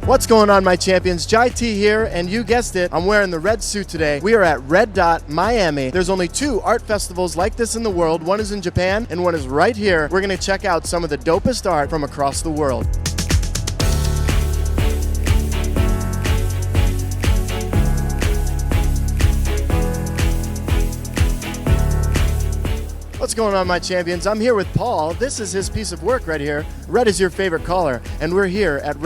What's going on, my champions? Jai T here, and you guessed it, I'm wearing the red suit today. We are at Miami. There's only 2 art festivals like this in the world. One is in Japan, and one is right here. We're gonna check out some of the dopest art from across the world. What's going on, my champions? I'm here with Paul. This is his piece of work right here. Red is your favorite color, and we're here at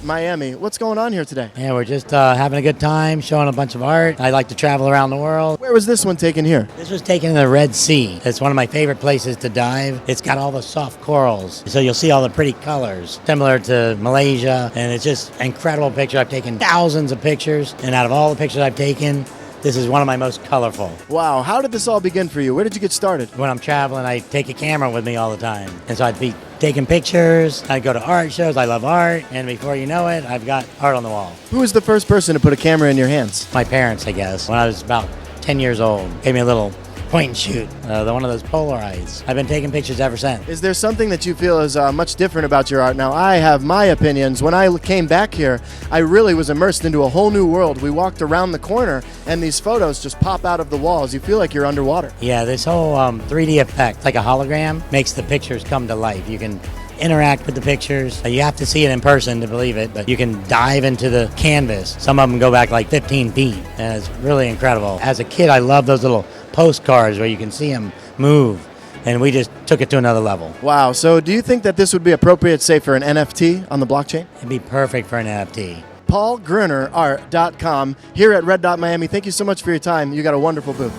Miami. What's going on here today? Yeah, we're just having a good time, showing a bunch of art. I like to travel around the world. Where was this one taken here? This was taken in the Red Sea. It's one of my favorite places to dive. It's got all the soft corals, so you'll see all the pretty colors, similar to Malaysia, and it's just an incredible picture. I've taken thousands of pictures, and out of all the pictures I've taken, this is one of my most colorful. Wow, how did this all begin for you? Where did you get started? When I'm traveling, I take a camera with me all the time. And so I'd be taking pictures, I'd go to art shows, I love art, and before you know it, I've got art on the wall. Who was the first person to put a camera in your hands? My parents, I guess. When I was about 10 years old, gave me a little point and shoot, one of those Polaroids. I've been taking pictures ever since. Is there something that you feel is much different about your art? Now, I have my opinions. When I came back here, I really was immersed into a whole new world. We walked around the corner, and these photos just pop out of the walls. You feel like you're underwater. Yeah, this whole 3D effect, like a hologram, makes the pictures come to life. You can interact with the pictures. You have to see it in person to believe it, but you can dive into the canvas. Some of them go back like 15 feet, and it's really incredible. As a kid, I love those little postcards where you can see them move, and we just took it to another level. Wow, so do you think that this would be appropriate, say, for an NFT on the blockchain? It'd be perfect for an NFT. PaulGrunerArt.com here at Miami. Thank you so much for your time. You got a wonderful booth.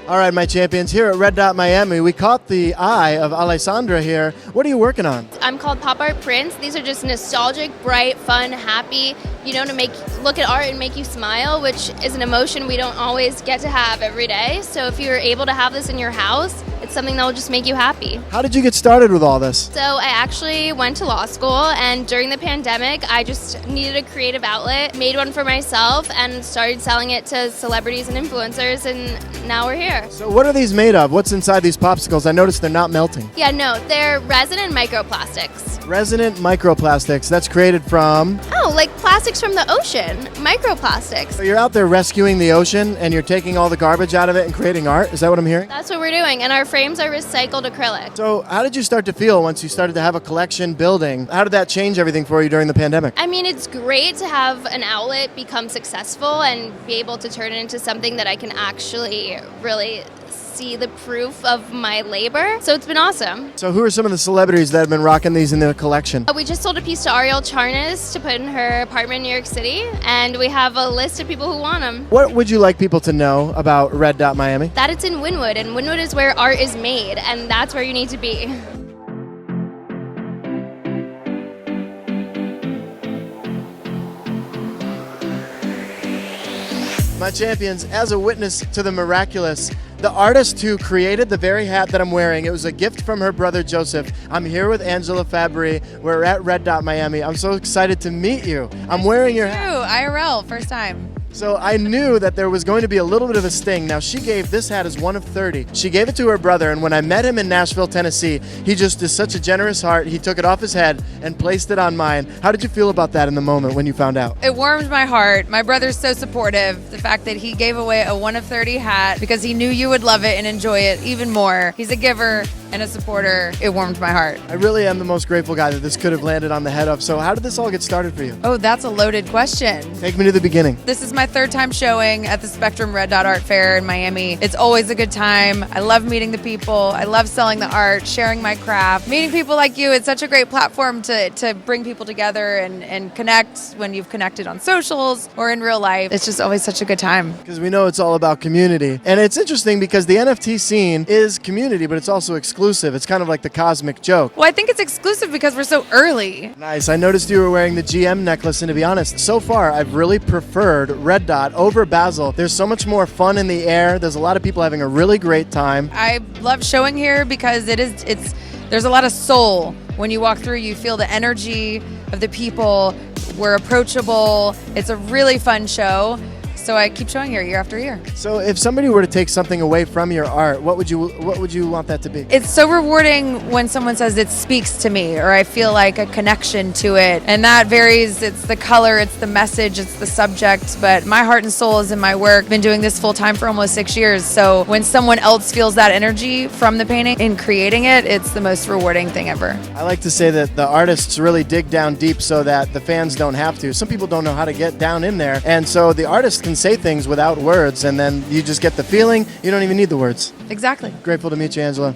All right, my champions, here at Miami, we caught the eye of Alessandra here. What are you working on? I'm called Pop Art Prints. These are just nostalgic, bright, fun, happy, to make look at art and make you smile, which is an emotion we don't always get to have every day. So if you're able to have this in your house, it's something that will just make you happy. How did you get started with all this? So I actually went to law school, and during the pandemic, I just needed a creative outlet, made one for myself, and started selling it to celebrities and influencers, and now we're here. So what are these made of? What's inside these popsicles? I noticed they're not melting. Yeah, no, they're resin and microplastics. Resonant microplastics. That's created from? Oh, like plastics from the ocean. Microplastics. So you're out there rescuing the ocean, and you're taking all the garbage out of it and creating art? Is that what I'm hearing? That's what we're doing, and our frames are recycled acrylic. So how did you start to feel once you started to have a collection building? How did that change everything for you during the pandemic? I mean, it's great to have an outlet become successful and be able to turn it into something that I can actually really see the proof of my labor. So it's been awesome. So who are some of the celebrities that have been rocking these in their collection? We just sold a piece to Ariel Charnas to put in her apartment in New York City, and we have a list of people who want them. What would you like people to know about Miami? That it's in Wynwood, and Wynwood is where art is made, and that's where you need to be. My champions, as a witness to the miraculous, the artist who created the very hat that I'm wearing, it was a gift from her brother Joseph. I'm here with Angela Fabry. We're at Miami. I'm so excited to meet you. I'm wearing your hat. True, IRL, first time. So I knew that there was going to be a little bit of a sting. Now, she gave this hat as one of 30. She gave it to her brother, and when I met him in Nashville, Tennessee, he just is such a generous heart. He took it off his head and placed it on mine. How did you feel about that in the moment when you found out? It warmed my heart. My brother's so supportive. The fact that he gave away a 1 of 30 hat because he knew you would love it and enjoy it even more. He's a giver and a supporter. It warmed my heart. I really am the most grateful guy that this could have landed on the head of. So how did this all get started for you? Oh, that's a loaded question. Take me to the beginning. This is my 3rd time showing at the Spectrum Red Dot Art Fair in Miami. It's always a good time. I love meeting the people. I love selling the art, sharing my craft. Meeting people like you, it's such a great platform to bring people together and connect when you've connected on socials or in real life. It's just always such a good time. Because we know it's all about community. And it's interesting because the NFT scene is community, but it's also exclusive. It's kind of like the cosmic joke. Well, I think it's exclusive because we're so early. Nice. I noticed you were wearing the GM necklace, and to be honest, so far I've really preferred Red Dot over Basel. There's so much more fun in the air. There's a lot of people having a really great time. I love showing here because there's a lot of soul. When you walk through, you feel the energy of the people. We're approachable. It's a really fun show. So I keep showing here year after year. So if somebody were to take something away from your art, what would you want that to be? It's so rewarding when someone says it speaks to me, or I feel like a connection to it. And that varies. It's the color, it's the message, it's the subject. But my heart and soul is in my work. I've been doing this full time for almost 6 years. So when someone else feels that energy from the painting in creating it, it's the most rewarding thing ever. I like to say that the artists really dig down deep so that the fans don't have to. Some people don't know how to get down in there. And so the artist can say things without words, and then you just get the feeling. You don't even need the words. Exactly. Grateful to meet you, Angela.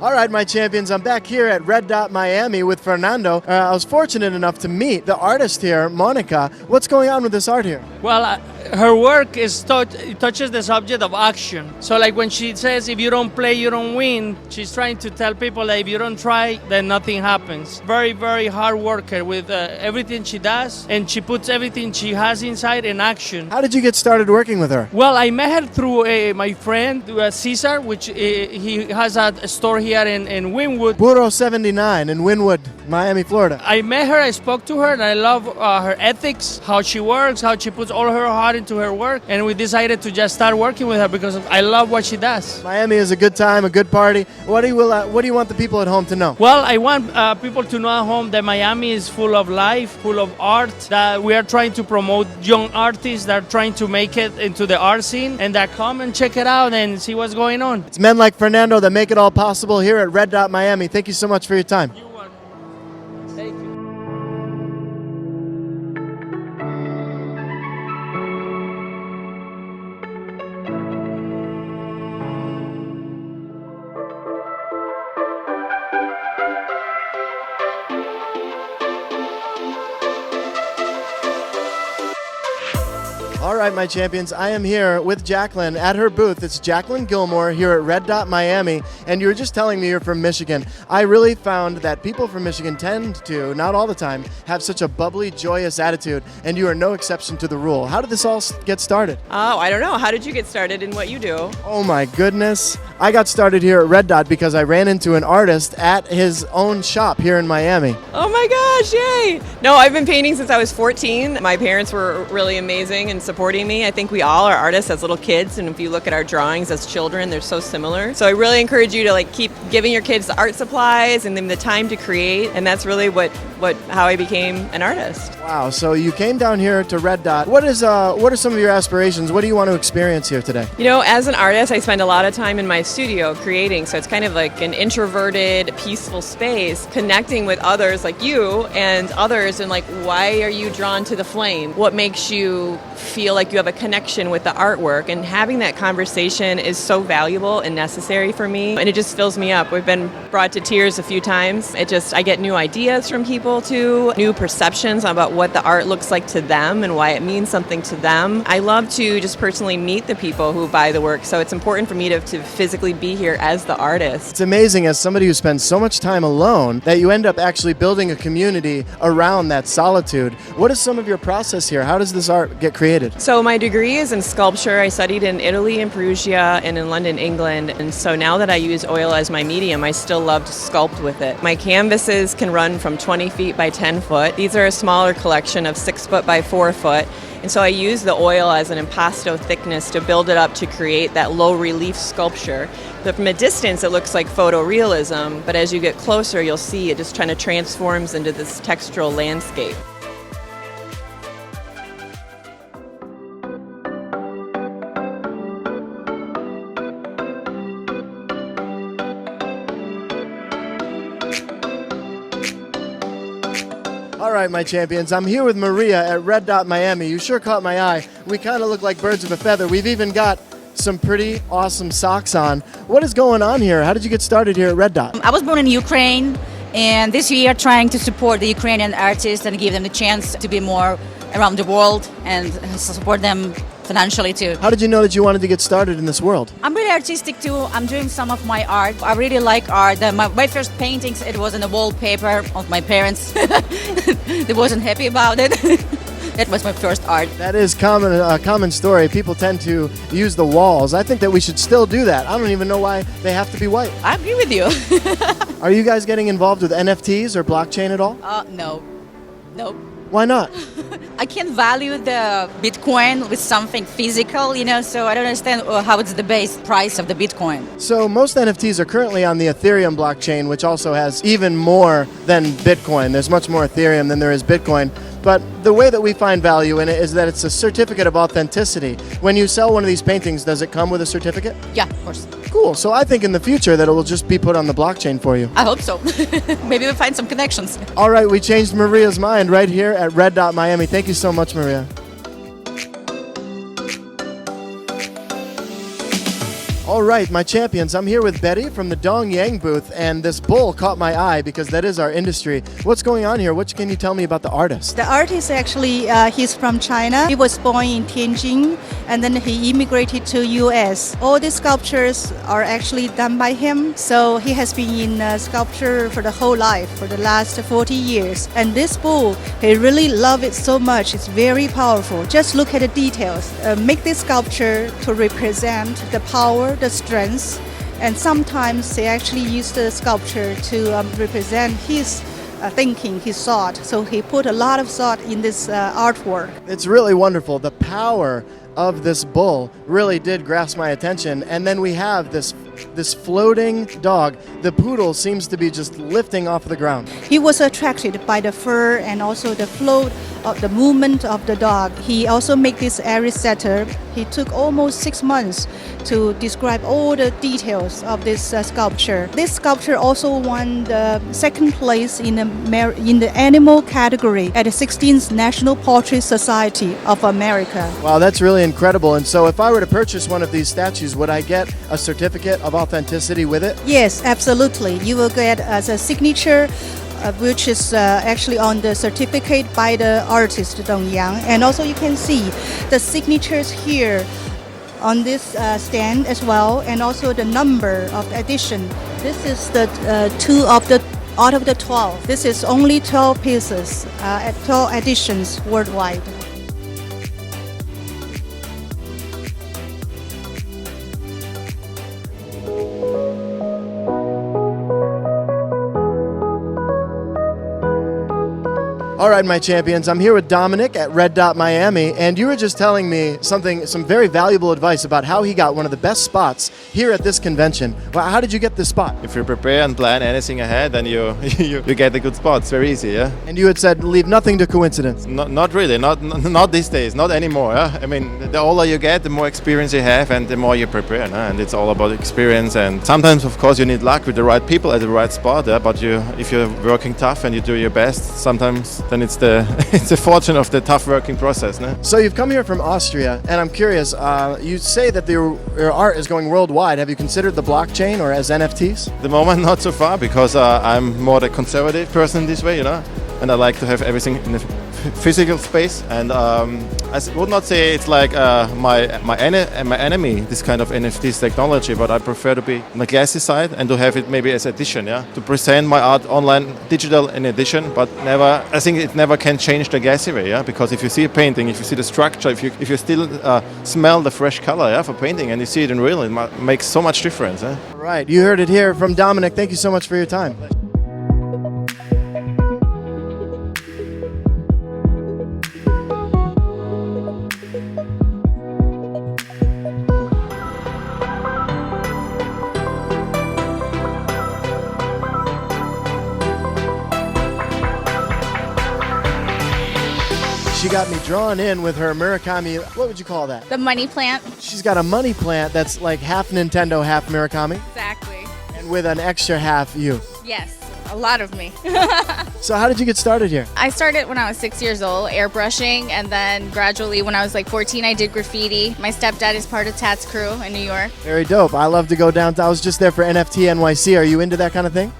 All right, my champions, I'm back here at Red Dot Miami with Fernando. I was fortunate enough to meet the artist here, Monica. What's going on with this art here? Well, her work is touches the subject of action. So like when she says, if you don't play, you don't win, she's trying to tell people that if you don't try, then nothing happens. Very, very hard worker with everything she does, and she puts everything she has inside in action. How did you get started working with her? Well, I met her through my friend, Cesar, which he has a store here in Wynwood. Burro 79 in Wynwood, Miami, Florida. I met her, I spoke to her, and I love her ethics, how she works, how she puts all her heart into her work, and we decided to just start working with her because I love what she does. Miami is a good time, a good party. What do you want the people at home to know? Well, I want people to know at home that Miami is full of life, full of art, that we are trying to promote young artists that are trying to make it into the art scene, and that come and check it out and see what's going on. It's men like Fernando that make it all possible here at Red Dot Miami. Thank you so much for your time. You're welcome. Thank you. All right, my champions, I am here with Jacqueline at her booth. It's Jacqueline Gilmore here at Red Dot Miami, and you were just telling me you're from Michigan. I really found that people from Michigan tend to, not all the time, have such a bubbly, joyous attitude, and you are no exception to the rule. How did this all get started? Oh, I don't know. How did you get started in what you do? Oh my goodness. I got started here at Red Dot because I ran into an artist at his own shop here in Miami. Oh my gosh, yay! No, I've been painting since I was 14. My parents were really amazing and supporting me. I think we all are artists as little kids, and if you look at our drawings as children, they're so similar. So I really encourage you to keep giving your kids the art supplies and them the time to create, and that's really how I became an artist. Wow, so you came down here to Red Dot. What are some of your aspirations? What do you want to experience here today? You know, as an artist, I spend a lot of time in my studio creating, so it's kind of like an introverted, peaceful space, connecting with others like you and others, and why are you drawn to the flame? What makes you feel like you have a connection with the artwork? And having that conversation is so valuable and necessary for me, and it just fills me up. We've been brought to tears a few times. I get new ideas from people too, new perceptions about what the art looks like to them and why it means something to them. I love to just personally meet the people who buy the work, so it's important for me to physically be here as the artist. It's amazing, as somebody who spends so much time alone, that you end up actually building a community around that solitude. What is some of your process here? How does this art get created? So my degree is in sculpture. I studied in Italy and Perugia and in London, England. And so now that I use oil as my medium, I still love to sculpt with it. My canvases can run from 20 feet by 10 foot. These are a smaller collection of 6 foot by 4 foot. And so I use the oil as an impasto thickness to build it up to create that low relief sculpture. But from a distance, it looks like photorealism, but as you get closer, you'll see it just kind of transforms into this textural landscape. All right, my champions, I'm here with Maria at Red Dot Miami. You sure caught my eye. We kind of look like birds of a feather. We've even got some pretty awesome socks on. What is going on here? How did you get started here at Red Dot? I was born in Ukraine, and this year trying to support the Ukrainian artists and give them the chance to be more around the world and support them financially too. How did you know that you wanted to get started in this world? I'm really artistic too. I'm doing some of my art. I really like art. My first paintings, it was in the wallpaper of my parents. They wasn't happy about it. That was my first art. That is a common story. People tend to use the walls. I think that we should still do that. I don't even know why they have to be white. I agree with you. Are you guys getting involved with NFTs or blockchain at all? No. Nope. Why not? I can't value the Bitcoin with something physical, so I don't understand how it's the base price of the Bitcoin. So most NFTs are currently on the Ethereum blockchain, which also has even more than Bitcoin. There's much more Ethereum than there is Bitcoin. But the way that we find value in it is that it's a certificate of authenticity. When you sell one of these paintings, does it come with a certificate? Yeah, of course. Cool. So I think in the future that it will just be put on the blockchain for you. I hope so. Maybe we'll find some connections. All right, we changed Maria's mind right here at reddotmiami. Thank you so much, Maria. All right, my champions, I'm here with Betty from the Dong Yang booth, and this bull caught my eye because that is our industry. What's going on here? What can you tell me about the artist? The artist actually, he's from China. He was born in Tianjin, and then he immigrated to US. All the sculptures are actually done by him. So he has been in sculpture for the whole life, for the last 40 years. And this bull, he really loved it so much. It's very powerful. Just look at the details. Make this sculpture to represent the power, the strength, and sometimes they actually use the sculpture to represent his thinking, his thought. So he put a lot of thought in this artwork. It's really wonderful. The power of this bull really did grasp my attention. And then we have this floating dog. The poodle seems to be just lifting off the ground. He was attracted by the fur and also the float of the movement of the dog. He also made this airy setter. He took almost 6 months to describe all the details of this sculpture. This sculpture also won the second place in the animal category at the 16th National Portrait Society of America. Wow, that's really incredible. And so if I were to purchase one of these statues, would I get a certificate of authenticity with it? Yes, absolutely. You will get as a signature, which is actually on the certificate by the artist Dong Yang. And also you can see the signatures here on this stand as well, and also the number of the edition. This is the out of the 12. This is only 12 pieces at 12 editions worldwide. All right, my champions, I'm here with Dominic at reddotmiami, and you were just telling me some very valuable advice about how he got one of the best spots here at this convention. Well, how did you get this spot? If you prepare and plan anything ahead, then you get a good spot. It's very easy, yeah? And you had said leave nothing to coincidence. Not really, not these days, not anymore. Yeah? I mean, the older you get, the more experience you have and the more you prepare. And it's all about experience. And sometimes, of course, you need luck with the right people at the right spot. Yeah? But if you're working tough and you do your best, sometimes then it's the fortune of the tough working process. No? So you've come here from Austria, and I'm curious, you say that your art is going worldwide. Have you considered the blockchain or as NFTs? At the moment, not so far, because I'm more the conservative person this way, and I like to have everything in the physical space. And I would not say it's like my enemy, this kind of NFTs technology, but I prefer to be on the glassy side and to have it maybe as edition, to present my art online, digital in edition, but never. I think it never can change the glassy way, because if you see a painting, if you see the structure, if you still smell the fresh color, for painting, and you see it in real, it makes so much difference. Right, you heard it here from Dominic. Thank you so much for your time. She got me drawn in with her Murakami. What would you call that? The money plant. She's got a money plant that's like half Nintendo, half Murakami. Exactly. And with an extra half you. Yes, a lot of me. So how did you get started here? I started when I was 6 years old, airbrushing, and then gradually when I was like 14, I did graffiti. My stepdad is part of Tat's crew in New York. Very dope. I love to go downtown. I was just there for NFT NYC. Are you into that kind of thing?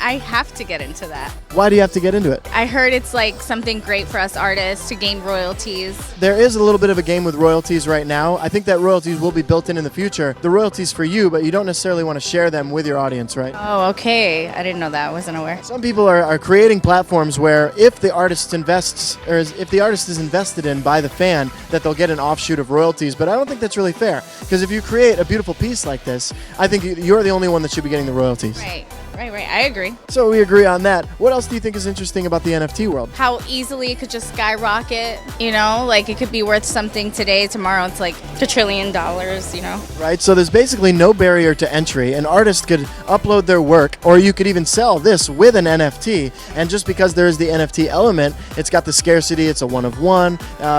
I have to get into that. Why do you have to get into it? I heard it's like something great for us artists to gain royalties. There is a little bit of a game with royalties right now. I think that royalties will be built in the future. The royalties for you, but you don't necessarily want to share them with your audience, right? Oh, okay. I didn't know that. wasn't aware. Some people are creating platforms where if the artist invests, or if the artist is invested in by the fan, that they'll get an offshoot of royalties. But I don't think that's really fair, because if you create a beautiful piece like this, I think you're the only one that should be getting the royalties. Right. I agree. So we agree on that. What else do you think is interesting about the NFT world? How easily it could just skyrocket, you know? Like, it could be worth something today, tomorrow it's like $1 trillion, you know? Right, so there's basically no barrier to entry. An artist could upload their work, or you could even sell this with an NFT, and just because there is the NFT element, it's got the scarcity, it's a one of one,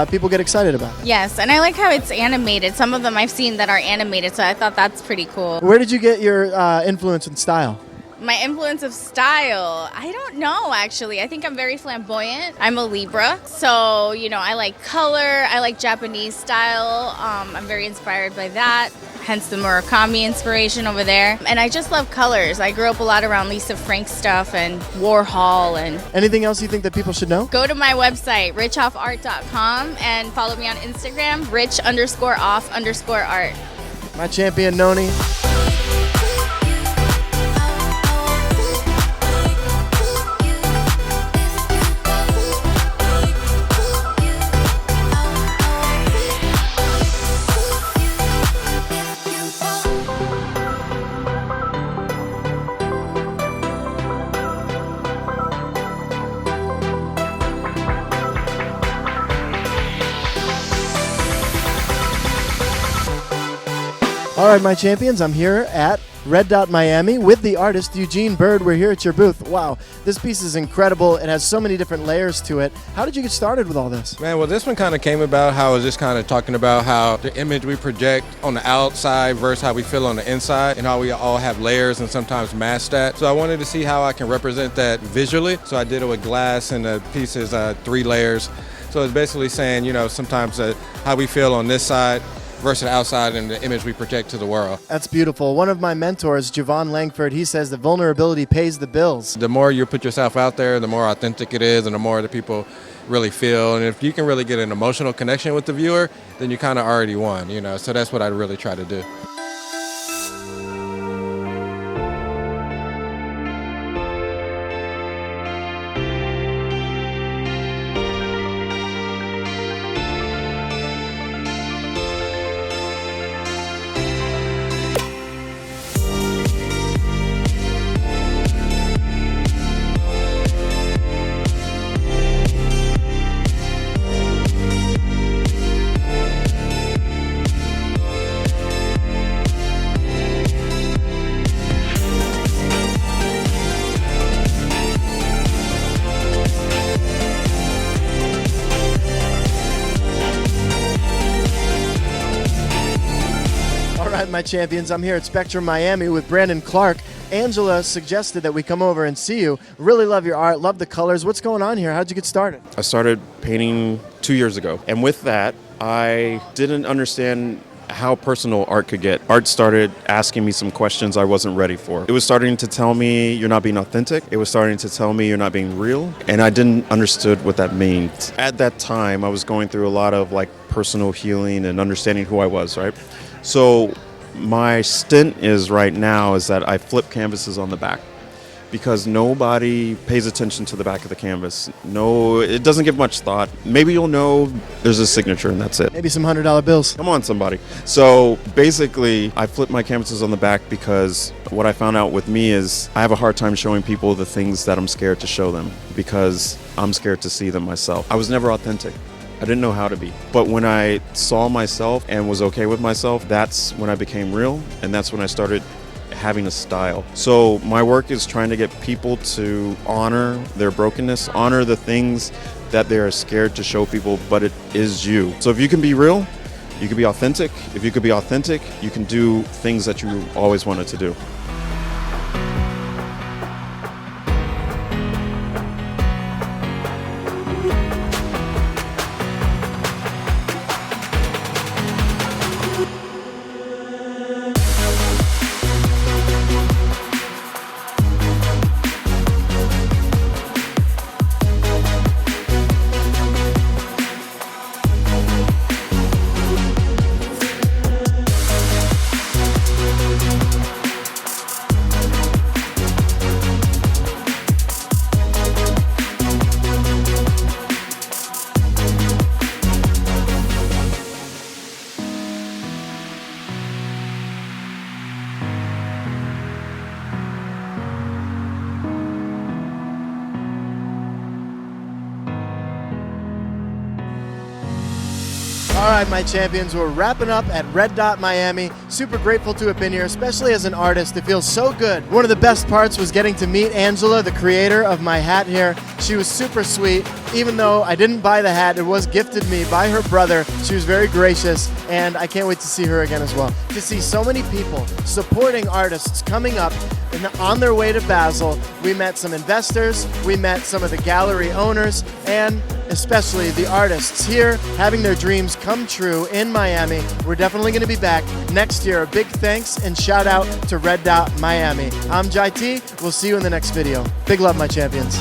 people get excited about it. Yes, and I like how it's animated. Some of them I've seen that are animated, so I thought that's pretty cool. Where did you get your influence and style? My influence of style, I don't know actually. I think I'm very flamboyant. I'm a Libra, so you know I like color. I like Japanese style. I'm very inspired by that. Hence the Murakami inspiration over there. And I just love colors. I grew up a lot around Lisa Frank stuff and Warhol and. Anything else you think that people should know? Go to my website, richoffart.com, and follow me on Instagram, rich_off_art. My champion, Noni. All right, my champions, I'm here at reddotmiami with the artist Eugene Bird. We're here at your booth. Wow, this piece is incredible. It has so many different layers to it. How did you get started with all this? Man, well, this one kind of came about how I was just kind of talking about how the image we project on the outside versus how we feel on the inside, and how we all have layers and sometimes mask that. So I wanted to see how I can represent that visually. So I did it with glass, and the piece is 3 layers. So it's basically saying, you know, sometimes how we feel on this side versus the outside and the image we project to the world. That's beautiful. One of my mentors, Javon Langford, he says that vulnerability pays the bills. The more you put yourself out there, the more authentic it is, and the more that people really feel. And if you can really get an emotional connection with the viewer, then you kind of already won, you know. So that's what I really try to do. My champions, I'm here at Spectrum Miami with Brandon Clark. Angela suggested that we come over and see you. Really love your art, love the colors. What's going on here? How'd you get started? I started painting 2 years ago, and with that, I didn't understand how personal art could get. Art started asking me some questions I wasn't ready for. It was starting to tell me you're not being authentic. It was starting to tell me you're not being real, and I didn't understood what that meant. At that time, I was going through a lot of personal healing and understanding who I was, right? So my stint is right now is that I flip canvases on the back, because nobody pays attention to the back of the canvas. No, it doesn't give much thought. Maybe you'll know there's a signature and that's it. Maybe some $100 bills. Come on, somebody. So basically, I flip my canvases on the back because what I found out with me is I have a hard time showing people the things that I'm scared to show them, because I'm scared to see them myself. I was never authentic. I didn't know how to be. But when I saw myself and was okay with myself, that's when I became real, and that's when I started having a style. So my work is trying to get people to honor their brokenness, honor the things that they're scared to show people, but it is you. So if you can be real, you can be authentic. If you could be authentic, you can do things that you always wanted to do. right, my champions, we're wrapping up at Red Dot Miami. Super grateful to have been here, especially as an artist. It feels so good. One of the best parts was getting to meet Angela, the creator of my hat here. She was super sweet. Even though I didn't buy the hat, it was gifted me by her brother. She was very gracious, and I can't wait to see her again as well. To see so many people supporting artists coming up and on their way to Basel. We met some investors, we met some of the gallery owners, and especially the artists here having their dreams come true in Miami. We're definitely going to be back next year. A big thanks and shout out to Red Dot Miami. I'm Jai T. We'll see you in the next video. Big love, my champions.